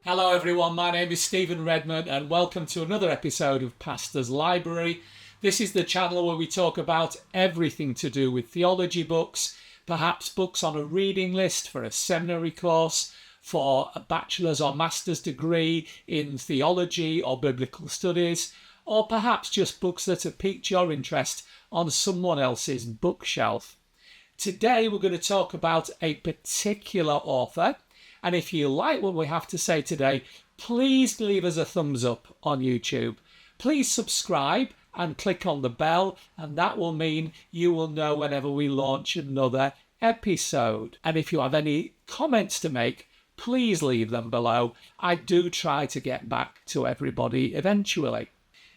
Hello everyone, my name is Stephen Redmond and welcome to another episode of Pastor's Library. This is the channel where we talk about everything to do with theology books, perhaps books on a reading list for a seminary course, for a bachelor's or master's degree in theology or biblical studies, or perhaps just books that have piqued your interest on someone else's bookshelf. Today we're going to talk about a particular author. And if you like what we have to say today, please leave us a thumbs up on YouTube. Please subscribe and click on the bell, and that will mean you will know whenever we launch another episode. And if you have any comments to make, please leave them below. I do try to get back to everybody eventually.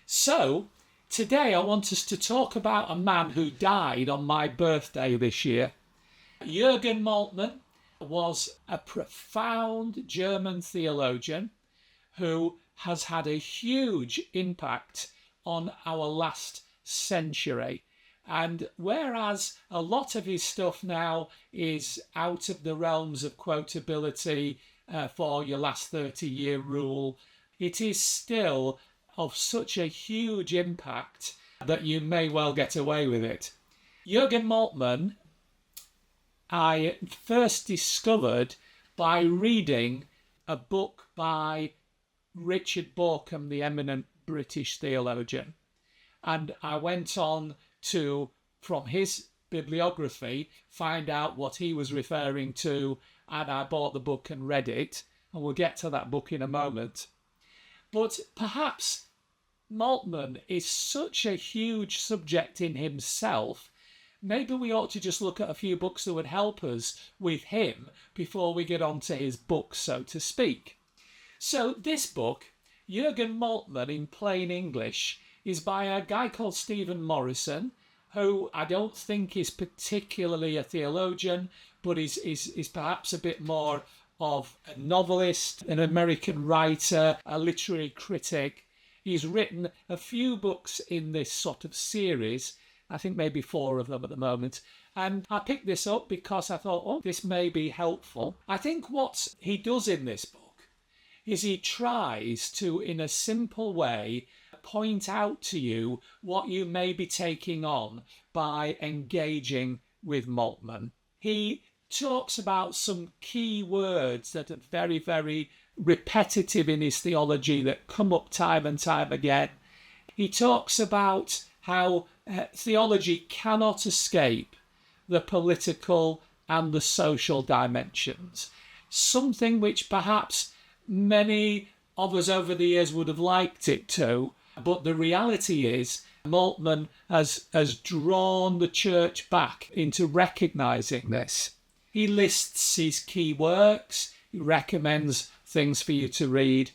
So, today I want us to talk about a man who died on my birthday this year. Jürgen Moltmann was a profound German theologian who has had a huge impact on our last century. And whereas a lot of his stuff now is out of the realms of quotability for your last 30-year rule, it is still of such a huge impact that you may well get away with it. Jürgen Moltmann I first discovered by reading a book by Richard Bauckham, the eminent British theologian. And I went on to, from his bibliography, find out what he was referring to, and I bought the book and read it. And we'll get to that book in a moment. But perhaps Moltmann is such a huge subject in himself. Maybe we ought to just look at a few books that would help us with him before we get on to his book, so to speak. So this book, Jürgen Moltmann in plain English, is by a guy called Stephen Morrison, who I don't think is particularly a theologian, but is perhaps a bit more of a novelist, an American writer, a literary critic. He's written a few books in this sort of series, I think maybe 4 of them at the moment. And I picked this up because I thought, this may be helpful. I think what he does in this book is he tries to, in a simple way, point out to you what you may be taking on by engaging with Moltmann. He talks about some key words that are very, very repetitive in his theology that come up time and time again. He talks about how theology cannot escape the political and the social dimensions. Something which perhaps many of us over the years would have liked it to, but the reality is Moltmann has drawn the church back into recognising this. He lists his key works, he recommends things for you to read,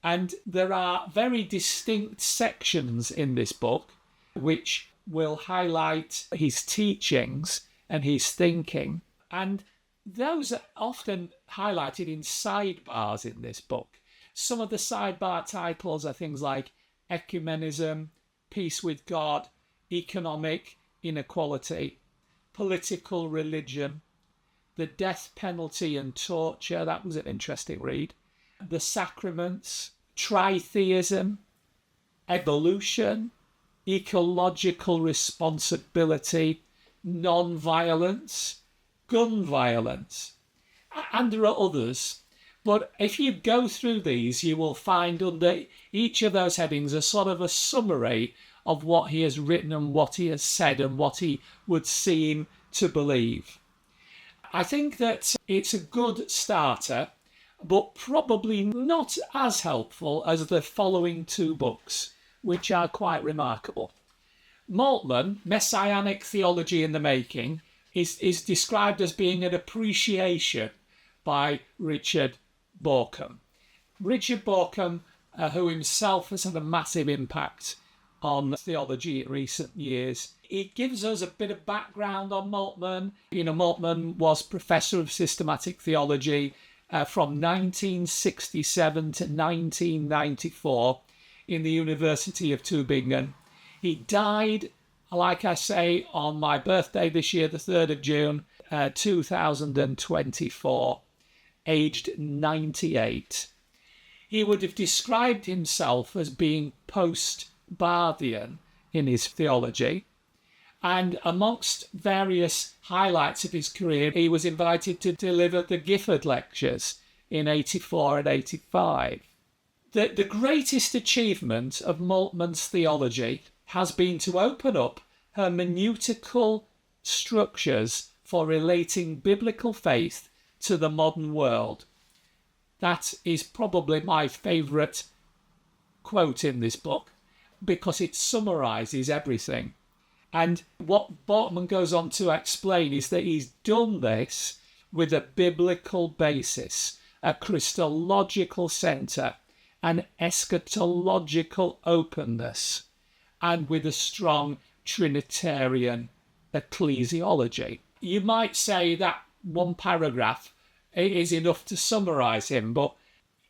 and there are very distinct sections in this book which will highlight his teachings and his thinking. And those are often highlighted in sidebars in this book. Some of the sidebar titles are things like ecumenism, peace with God, economic inequality, political religion, the death penalty and torture. That was an interesting read. The sacraments, tritheism, evolution, ecological responsibility, non-violence, gun violence, and there are others. But if you go through these, you will find under each of those headings a sort of a summary of what he has written and what he has said and what he would seem to believe. I think that it's a good starter, but probably not as helpful as the following 2 books, which are quite remarkable. Moltmann, Messianic Theology in the Making, is described as being an appreciation by Richard Bauckham. Richard Bauckham, who himself has had a massive impact on theology in recent years. It gives us a bit of background on Moltmann. Moltmann was Professor of Systematic Theology from 1967 to 1994 in the University of Tübingen. He died, like I say, on my birthday this year, the 3rd of June, 2024, aged 98. He would have described himself as being post-Barthian in his theology. And amongst various highlights of his career, he was invited to deliver the Gifford Lectures in 84 and 85. The greatest achievement of Moltmann's theology has been to open up hermeneutical structures for relating biblical faith to the modern world. That is probably my favourite quote in this book, because it summarises everything. And what Moltmann goes on to explain is that he's done this with a biblical basis, a Christological centre, an eschatological openness, and with a strong Trinitarian ecclesiology. You might say that one paragraph is enough to summarise him, but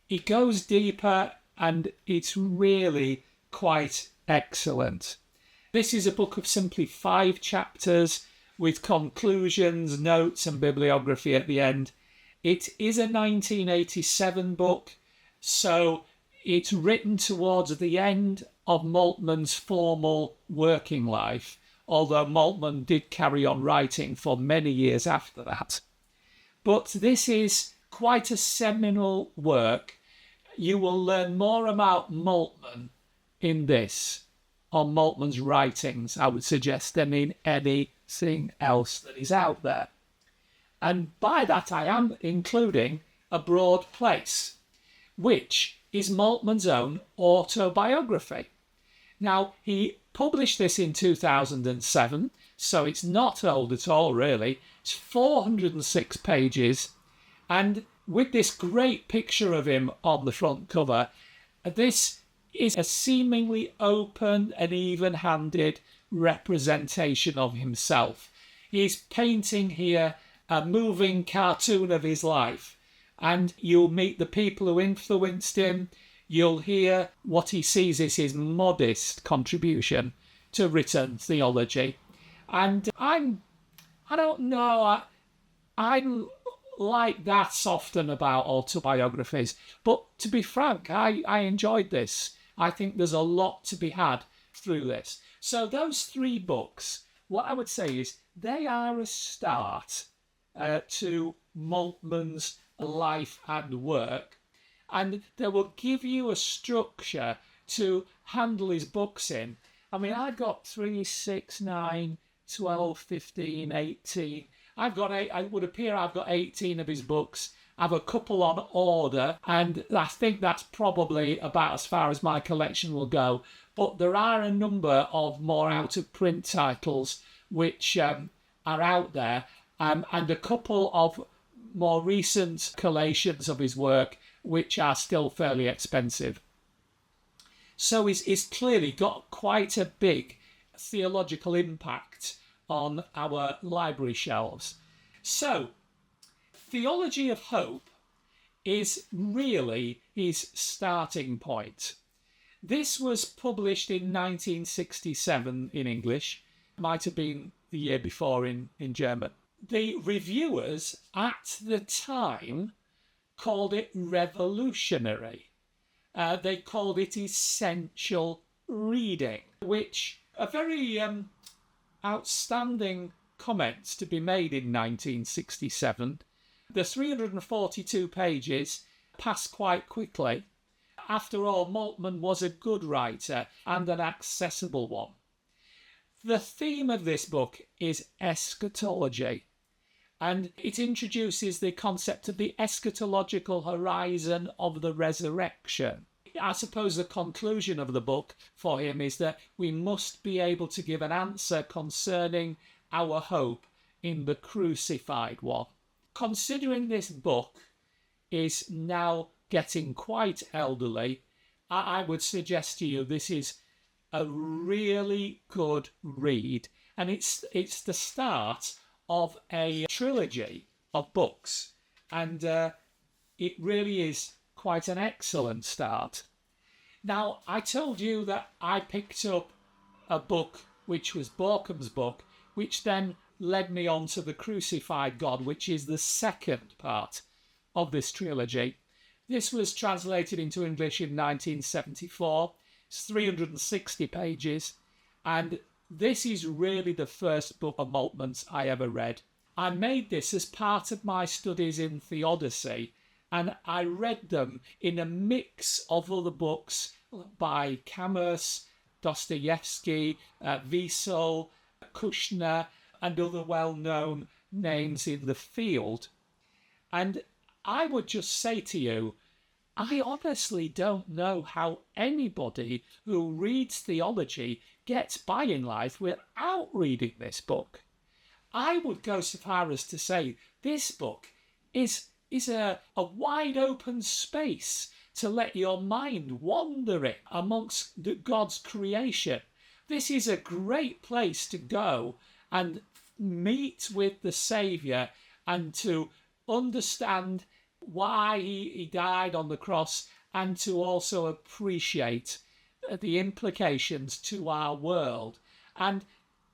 he goes deeper and it's really quite excellent. This is a book of simply 5 chapters with conclusions, notes and bibliography at the end. It is a 1987 book, so it's written towards the end of Moltmann's formal working life, although Moltmann did carry on writing for many years after that. But this is quite a seminal work. You will learn more about Moltmann in this, on Moltmann's writings, I would suggest, than in anything else that is out there. And by that I am including A Broad Place, which is Moltmann's own autobiography. Now, he published this in 2007, so it's not old at all, really. It's 406 pages, and with this great picture of him on the front cover, this is a seemingly open and even-handed representation of himself. He's painting here a moving cartoon of his life, and you'll meet the people who influenced him. You'll hear what he sees as his modest contribution to written theology. And I don't know, I like that often about autobiographies, but to be frank, I enjoyed this. I think there's a lot to be had through this. So those 3 books, what I would say is they are a start to Moltmann's life and work, and they will give you a structure to handle his books in. I mean, I've got 3, 6, 9, 12, 15, 18. It would appear I've got 18 of his books. I have a couple on order, and I think that's probably about as far as my collection will go. But there are a number of more out-of-print titles which are out there, and a couple of more recent collations of his work which are still fairly expensive. So he's clearly got quite a big theological impact on our library shelves. So, Theology of Hope is really his starting point. This was published in 1967 in English, might have been the year before in German. The reviewers at the time called it revolutionary. They called it essential reading, which are very outstanding comments to be made in 1967. The 342 pages pass quite quickly. After all, Moltmann was a good writer and an accessible one. The theme of this book is eschatology, and it introduces the concept of the eschatological horizon of the resurrection. I suppose the conclusion of the book for him is that we must be able to give an answer concerning our hope in the crucified one. Considering this book is now getting quite elderly, I would suggest to you this is a really good read, and it's the start of a trilogy of books, and it really is quite an excellent start. Now, I told you that I picked up a book which was Borkham's book, which then led me on to The Crucified God, which is the second part of this trilogy. This was translated into English in 1974. It's 360 pages. And this is really the first book of Moltmann's I ever read. I made this as part of my studies in theodicy, and I read them in a mix of other books by Camus, Dostoevsky, Wiesel, Kushner, and other well-known names in the field. And I would just say to you, I honestly don't know how anybody who reads theology gets by in life without reading this book. I would go so far as to say this book is a wide open space to let your mind wander it amongst God's creation. This is a great place to go and meet with the Saviour and to understand why he died on the cross, and to also appreciate the implications to our world, and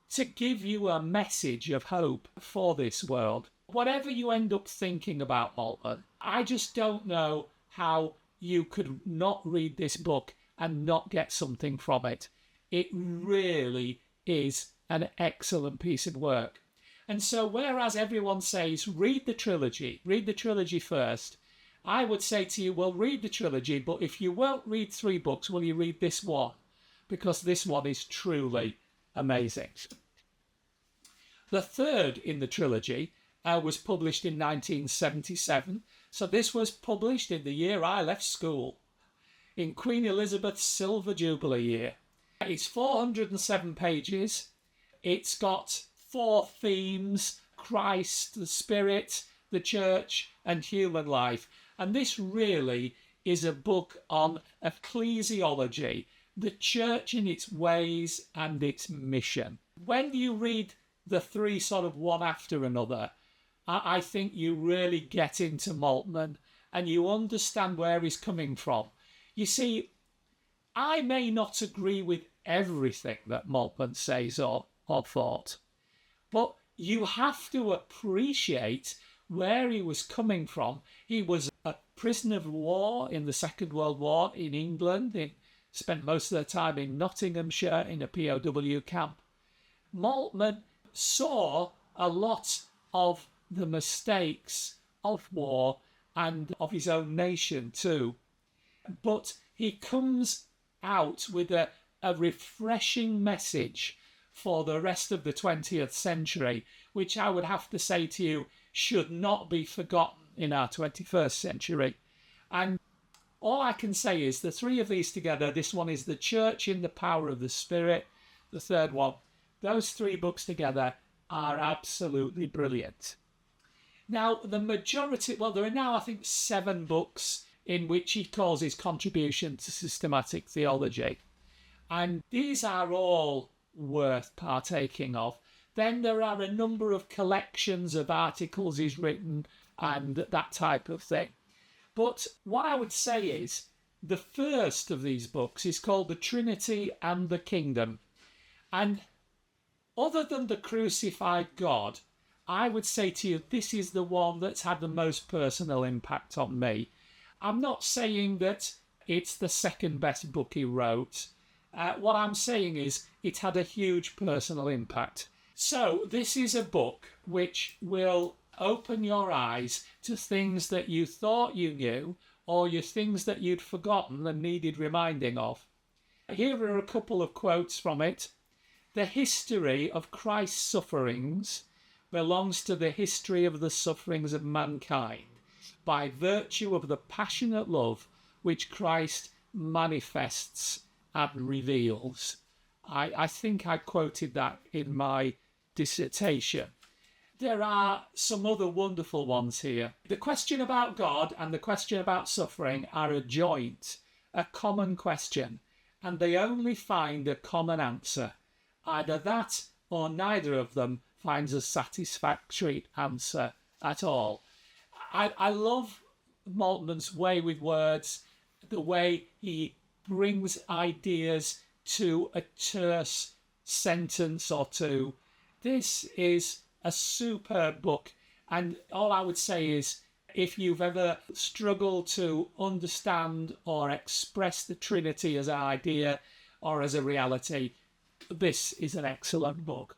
to give you a message of hope for this world. Whatever you end up thinking about Moltmann, I just don't know how you could not read this book and not get something from it. It really is an excellent piece of work. And so whereas everyone says, read the trilogy first, I would say to you, well, read the trilogy, but if you won't read 3 books, will you read this one? Because this one is truly amazing. The third in the trilogy was published in 1977. So this was published in the year I left school, in Queen Elizabeth's Silver Jubilee year. It's 407 pages. It's got 4 themes: Christ, the Spirit, the Church, and human life. And this really is a book on ecclesiology, the Church in its ways and its mission. When you read the 3 sort of one after another, I think you really get into Moltmann and you understand where he's coming from. You see, I may not agree with everything that Moltmann says or thought, but you have to appreciate where he was coming from. He was a prisoner of war in the Second World War in England. He spent most of the time in Nottinghamshire in a POW camp. Moltmann saw a lot of the mistakes of war and of his own nation too. But he comes out with a refreshing message for the rest of the 20th century, which I would have to say to you should not be forgotten in our 21st century. And all I can say is the 3 of these together, this one is the Church in the Power of the Spirit, the third one. Those 3 books together are absolutely brilliant. Now, the majority, well, there are now, I think, 7 books in which he calls his contribution to systematic theology. And these are all worth partaking of. Then there are a number of collections of articles he's written and that type of thing. But what I would say is the first of these books is called The Trinity and the Kingdom. And other than the crucified God, I would say to you, this is the one that's had the most personal impact on me. I'm not saying that it's the second best book he wrote. What I'm saying is it had a huge personal impact. So this is a book which will open your eyes to things that you thought you knew, or things that you'd forgotten and needed reminding of. Here are a couple of quotes from it. The history of Christ's sufferings belongs to the history of the sufferings of mankind by virtue of the passionate love which Christ manifests and reveals. I think I quoted that in my dissertation. There are some other wonderful ones here. The question about God and the question about suffering are a joint, a common question, and they only find a common answer. Either that or neither of them finds a satisfactory answer at all. I love Moltmann's way with words, the way he brings ideas to a terse sentence or two. This is a superb book, and all I would say is if you've ever struggled to understand or express the Trinity as an idea or as a reality, this is an excellent book.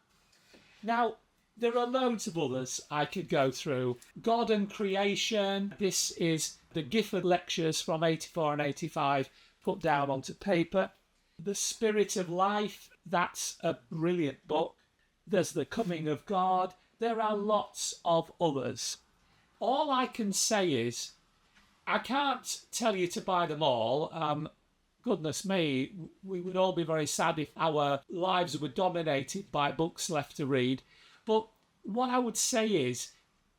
Now, there are loads of others I could go through. God and Creation. This is the Gifford Lectures from 84 and 85 put down onto paper. The Spirit of Life. That's a brilliant book. There's The Coming of God. There are lots of others. All I can say is, I can't tell you to buy them all. Goodness me, we would all be very sad if our lives were dominated by books left to read. But what I would say is,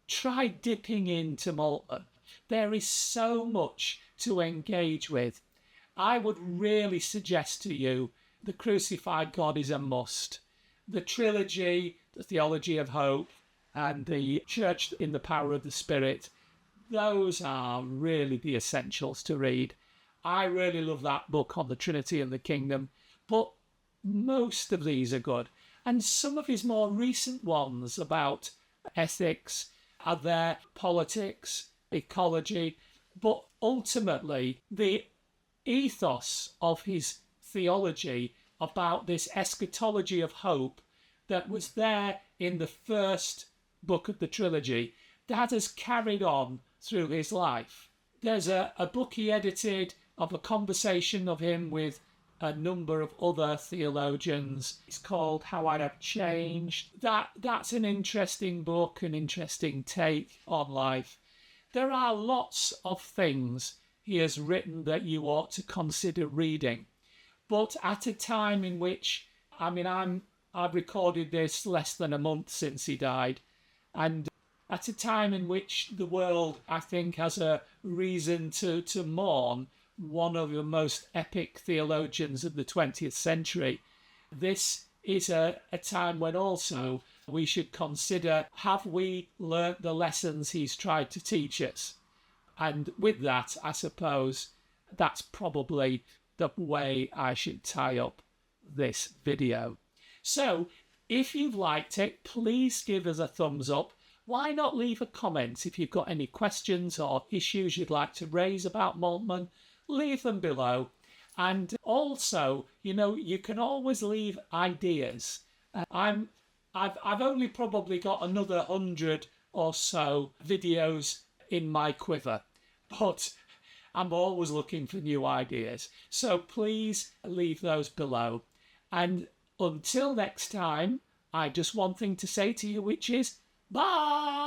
try dipping into Moltmann. There is so much to engage with. I would really suggest to you The Crucified God is a must. The trilogy, the Theology of Hope, and the Church in the Power of the Spirit, those are really the essentials to read. I really love that book on the Trinity and the Kingdom, but most of these are good. And some of his more recent ones about ethics are there, politics, ecology, but ultimately the ethos of his theology about this eschatology of hope that was there in the first book of the trilogy, that has carried on through his life. There's a book he edited of a conversation of him with a number of other theologians. It's called How I Have Changed. That's an interesting book, an interesting take on life. There are lots of things he has written that you ought to consider reading. But at a time in which, I've recorded this less than a month since he died, and at a time in which the world, I think, has a reason to mourn one of the most epic theologians of the 20th century, this is a time when also we should consider, have we learnt the lessons he's tried to teach us? And with that, I suppose that's probably the way I should tie up this video. So, if you've liked it, please give us a thumbs up. Why not leave a comment if you've got any questions or issues you'd like to raise about Moltmann? Leave them below. And also, you can always leave ideas. I've only probably got another 100 or so videos in my quiver, but I'm always looking for new ideas. So please leave those below. And until next time, I just one thing to say to you, which is bye!